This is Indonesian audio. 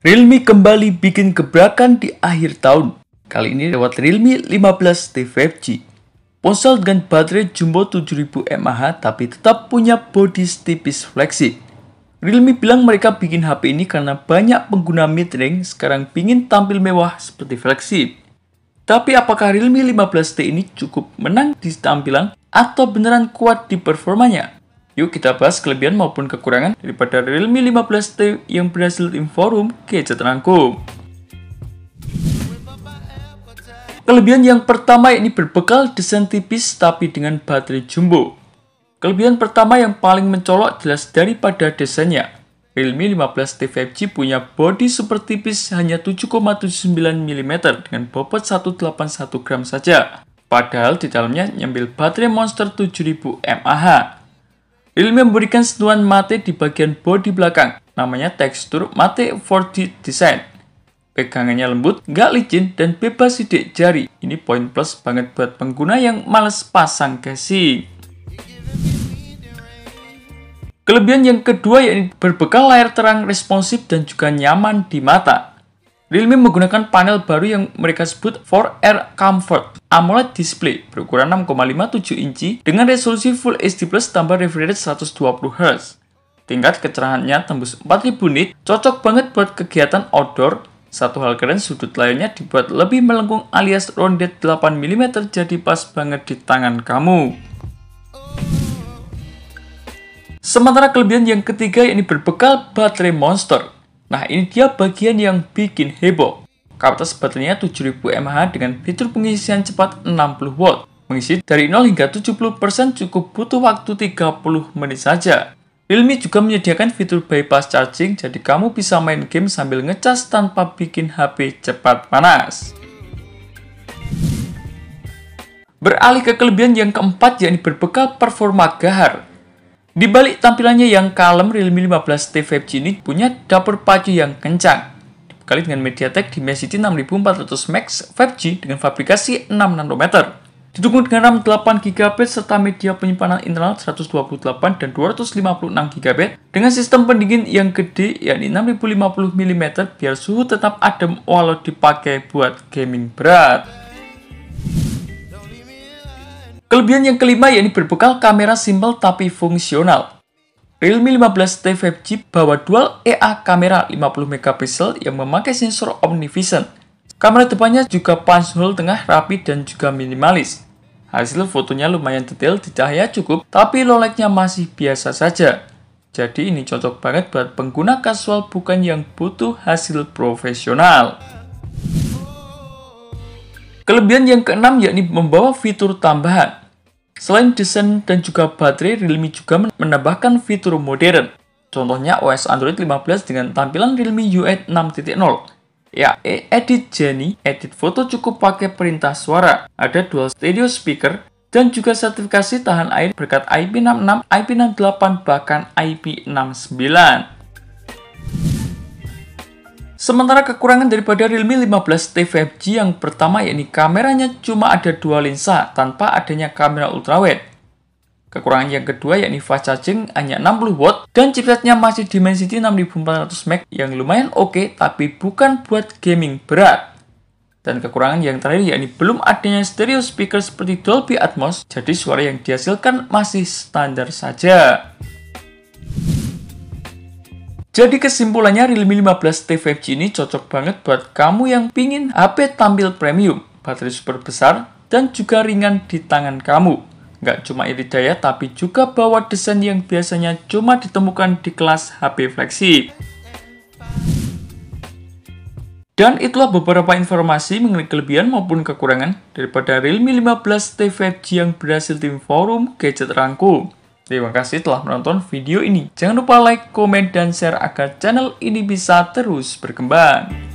Realme kembali bikin gebrakan di akhir tahun. Kali ini lewat Realme 15T 5G. Ponsel dengan baterai jumbo 7000 mAh tapi tetap punya bodi tipis flexi. Realme bilang mereka bikin HP ini karena banyak pengguna mid-range sekarang pingin tampil mewah seperti flagship. Tapi apakah Realme 15T ini cukup menang di tampilan atau beneran kuat di performanya? Yuk kita bahas kelebihan maupun kekurangan daripada Realme 15T yang berhasil tim forum Gadget Rangkum. Kelebihan yang pertama yakni berbekal desain tipis tapi dengan baterai jumbo. Kelebihan pertama yang paling mencolok jelas daripada desainnya. Realme 15T 5G punya bodi super tipis hanya 7,79 mm dengan bobot 181 gram saja. Padahal di dalamnya nyambil baterai monster 7000 mAh. Realme memberikan sentuhan mate di bagian bodi belakang, namanya tekstur mate 4D design. Pegangannya lembut, nggak licin, dan bebas sidik jari. Ini poin plus banget buat pengguna yang males pasang casing. Kelebihan yang kedua yakni berbekal layar terang responsif dan juga nyaman di mata. Realme menggunakan panel baru yang mereka sebut 4R Comfort AMOLED display berukuran 6,57 inci dengan resolusi Full HD Plus tambah refresh rate 120Hz. Tingkat kecerahannya tembus 4000 nit, cocok banget buat kegiatan outdoor. Satu hal keren, sudut layarnya dibuat lebih melengkung alias rounded 8mm jadi pas banget di tangan kamu. Sementara kelebihan yang ketiga yakni berbekal baterai monster. Nah, ini dia bagian yang bikin heboh. Kapasitas baterainya 7000 mAh dengan fitur pengisian cepat 60W. Mengisi dari 0 hingga 70% cukup butuh waktu 30 menit saja. Realme juga menyediakan fitur bypass charging, jadi kamu bisa main game sambil ngecas tanpa bikin HP cepat panas. Beralih ke kelebihan yang keempat yakni berbekal performa gahar. Di balik tampilannya yang kalem, Realme 15T 5G ini punya dapur pacu yang kencang. Dibekali dengan MediaTek Dimensity 6400 Max 5G dengan fabrikasi 6 nanometer. Didukung dengan RAM 8GB serta media penyimpanan internal 128 dan 256GB dengan sistem pendingin yang gede yakni 6050mm biar suhu tetap adem walau dipakai buat gaming berat. Kelebihan yang kelima yakni berbekal kamera simpel tapi fungsional. Realme 15T 5G bawa dual EA kamera 50MP yang memakai sensor OmniVision. Kamera depannya juga punch hole tengah rapi dan juga minimalis. Hasil fotonya lumayan detail, di cahaya cukup, tapi low light-nya masih biasa saja. Jadi ini cocok banget buat pengguna casual bukan yang butuh hasil profesional. Kelebihan yang keenam yakni membawa fitur tambahan. Selain desain dan juga baterai, Realme juga menambahkan fitur modern. Contohnya OS Android 15 dengan tampilan Realme UI 6.0. Ya, edit Genie, edit foto cukup pakai perintah suara. Ada dual stereo speaker dan juga sertifikasi tahan air berkat IP66, IP68 bahkan IP69. Sementara kekurangan daripada Realme 15T 5G yang pertama yakni kameranya cuma ada dua lensa tanpa adanya kamera ultrawide. Kekurangan yang kedua yakni fast charging hanya 60W dan chipsetnya masih Dimensity 6400 Max yang lumayan oke tapi bukan buat gaming berat. Dan kekurangan yang terakhir yakni belum adanya stereo speaker seperti Dolby Atmos, jadi suara yang dihasilkan masih standar saja. Jadi kesimpulannya Realme 15T 5G ini cocok banget buat kamu yang pingin HP tampil premium, baterai super besar, dan juga ringan di tangan kamu. Nggak cuma irit daya, tapi juga bawa desain yang biasanya cuma ditemukan di kelas HP flagship. Dan itulah beberapa informasi mengenai kelebihan maupun kekurangan daripada Realme 15T 5G yang berhasil tim forum Gadget Rangkum. Terima kasih telah menonton video ini. Jangan lupa like, komen, dan share agar channel ini bisa terus berkembang.